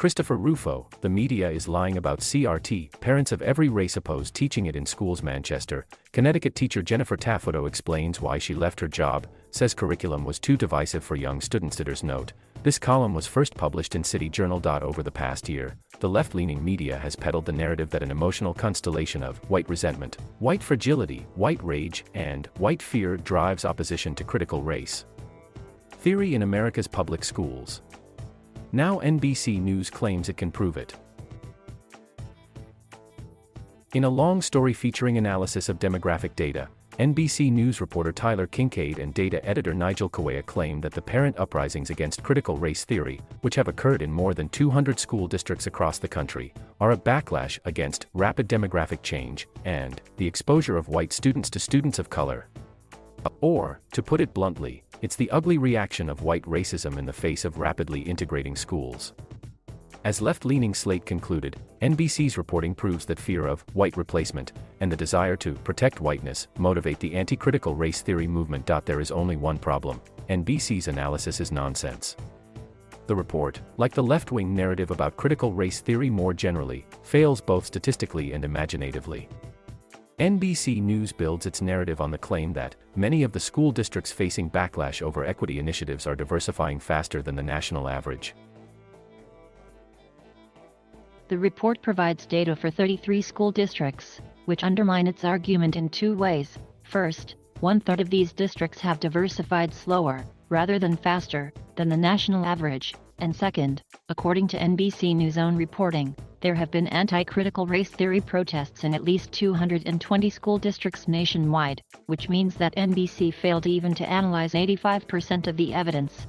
Christopher RUFO, the media is lying about CRT, parents of every race oppose teaching it in schools. Manchester, Connecticut teacher Jennifer Tafuto explains why she left her job, says curriculum was too divisive for young studentsEditors. Note, this column was first published in City Journal.Over the past year. The left-leaning media has peddled the narrative that an emotional constellation of white resentment, white fragility, white rage, and white fear drives opposition to critical race theory in America's public schools. Now NBC News claims it can prove it. In a long story featuring analysis of demographic data, NBC News reporter Tyler Kincaid and data editor Nigel Kawaya claim that the parent uprisings against critical race theory, which have occurred in more than 200 school districts across the country, are a backlash against rapid demographic change and the exposure of white students to students of color. Or, to put it bluntly, it's the ugly reaction of white racism in the face of rapidly integrating schools. As left-leaning Slate concluded, NBC's reporting proves that fear of white replacement and the desire to protect whiteness motivate the anti-critical race theory movement. There is only one problem: NBC's analysis is nonsense. The report, like the left-wing narrative about critical race theory more generally, fails both statistically and imaginatively. NBC News builds its narrative on the claim that many of the school districts facing backlash over equity initiatives are diversifying faster than the national average. The report provides data for 33 school districts, which undermine its argument in two ways. First, 1/3 of these districts have diversified slower, rather than faster, than the national average, and second, according to NBC News' own reporting, there have been anti-critical race theory protests in at least 220 school districts nationwide, which means that NBC failed even to analyze 85% of the evidence.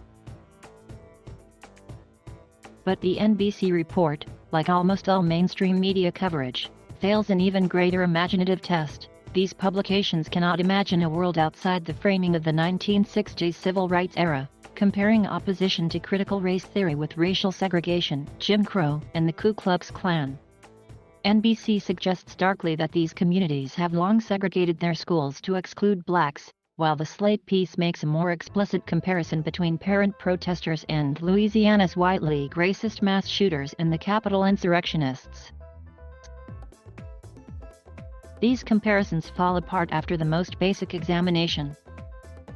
But the NBC report, like almost all mainstream media coverage, fails an even greater imaginative test. These publications cannot imagine a world outside the framing of the 1960s civil rights era, comparing opposition to critical race theory with racial segregation, Jim Crow, and the Ku Klux Klan. NBC suggests starkly that these communities have long segregated their schools to exclude blacks, while the Slate piece makes a more explicit comparison between parent protesters and Louisiana's White League racist mass shooters and the Capitol insurrectionists. These comparisons fall apart after the most basic examination.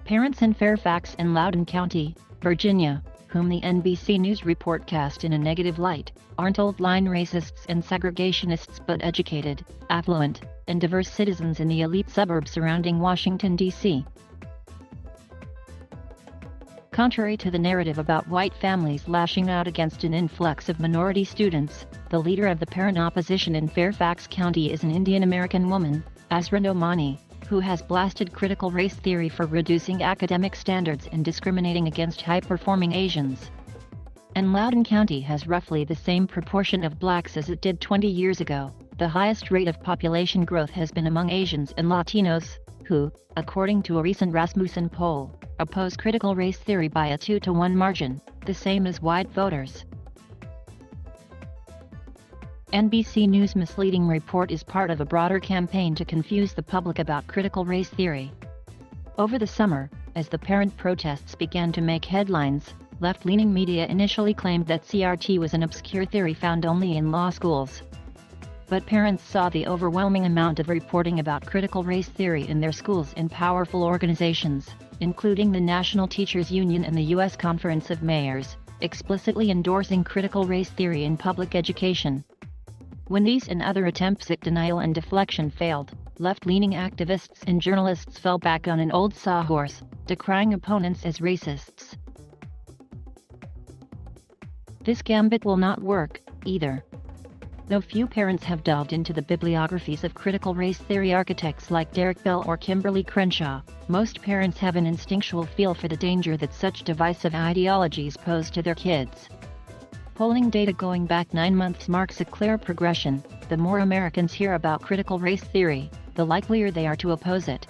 Parents in Fairfax and Loudoun County, Virginia, whom the NBC News report cast in a negative light, aren't old-line racists and segregationists but educated, affluent, and diverse citizens in the elite suburbs surrounding Washington, D.C. Contrary to the narrative about white families lashing out against an influx of minority students, the leader of the parent opposition in Fairfax County is an Indian-American woman, Asra Nomani, who has blasted critical race theory for reducing academic standards and discriminating against high-performing Asians. And Loudoun County has roughly the same proportion of blacks as it did 20 years ago. The highest rate of population growth has been among Asians and Latinos, who, according to a recent Rasmussen poll, oppose critical race theory by a 2-to-1 margin, the same as white voters. NBC News' misleading report is part of a broader campaign to confuse the public about critical race theory. Over the summer, as the parent protests began to make headlines, left-leaning media initially claimed that CRT was an obscure theory found only in law schools. But parents saw the overwhelming amount of reporting about critical race theory in their schools in powerful organizations, including the National Teachers Union and the U.S. Conference of Mayors, explicitly endorsing critical race theory in public education. When these and other attempts at denial and deflection failed, left-leaning activists and journalists fell back on an old sawhorse, decrying opponents as racists. This gambit will not work, either. Though few parents have delved into the bibliographies of critical race theory architects like Derek Bell or Kimberly Crenshaw, most parents have an instinctual feel for the danger that such divisive ideologies pose to their kids. Polling data going back 9 months marks a clear progression. The more Americans hear about critical race theory, the likelier they are to oppose it.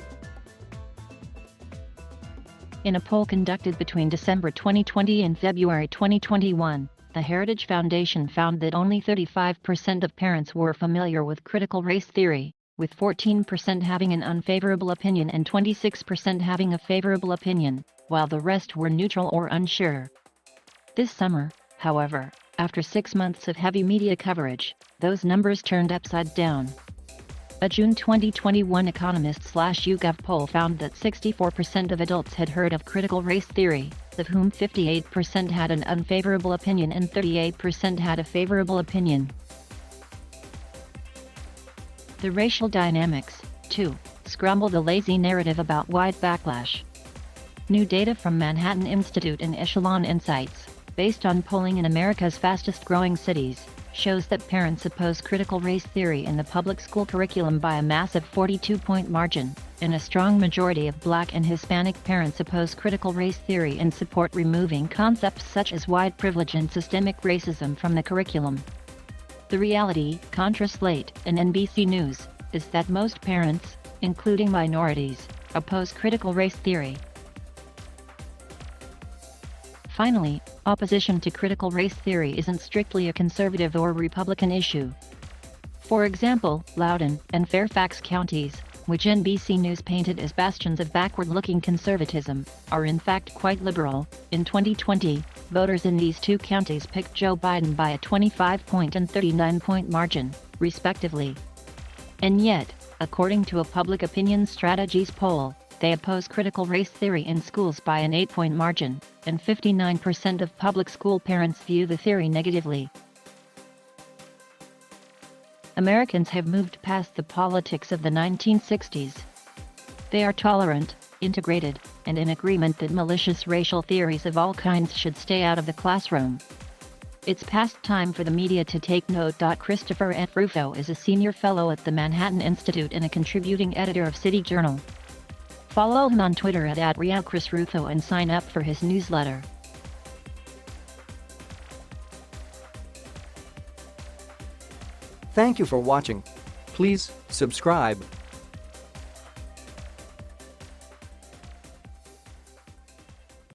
In a poll conducted between December 2020 and February 2021, the Heritage Foundation found that only 35% of parents were familiar with critical race theory, with 14% having an unfavorable opinion and 26% having a favorable opinion, while the rest were neutral or unsure. This summer, however, After 6 months of heavy media coverage, those numbers turned upside down. A June 2021 Economist/YouGov poll found that 64% of adults had heard of critical race theory, of whom 58% had an unfavorable opinion and 38% had a favorable opinion. The racial dynamics, too, scramble the lazy narrative about wide backlash. New data from Manhattan Institute and Echelon Insights, based on polling in America's fastest-growing cities, shows that parents oppose critical race theory in the public school curriculum by a massive 42-point margin, and a strong majority of Black and Hispanic parents oppose critical race theory and support removing concepts such as white privilege and systemic racism from the curriculum. The reality, Contra Slate and NBC News, is that most parents, including minorities, oppose critical race theory. Finally, opposition to critical race theory isn't strictly a conservative or Republican issue. For example, Loudoun and Fairfax counties, which NBC News painted as bastions of backward-looking conservatism, are in fact quite liberal. In 2020, voters in these two counties picked Joe Biden by a 25-point and 39-point margin, respectively. And yet, according to a Public Opinion Strategies poll, they oppose critical race theory in schools by an 8-point margin, and 59% of public school parents view the theory negatively. Americans have moved past the politics of the 1960s. They are tolerant, integrated, and in agreement that malicious racial theories of all kinds should stay out of the classroom. It's past time for the media to take note. Christopher F. RUFO is a senior fellow at the Manhattan Institute and a contributing editor of City Journal. Follow him on Twitter at @RealChrisRUFO and sign up for his newsletter. Thank you for watching. Please subscribe.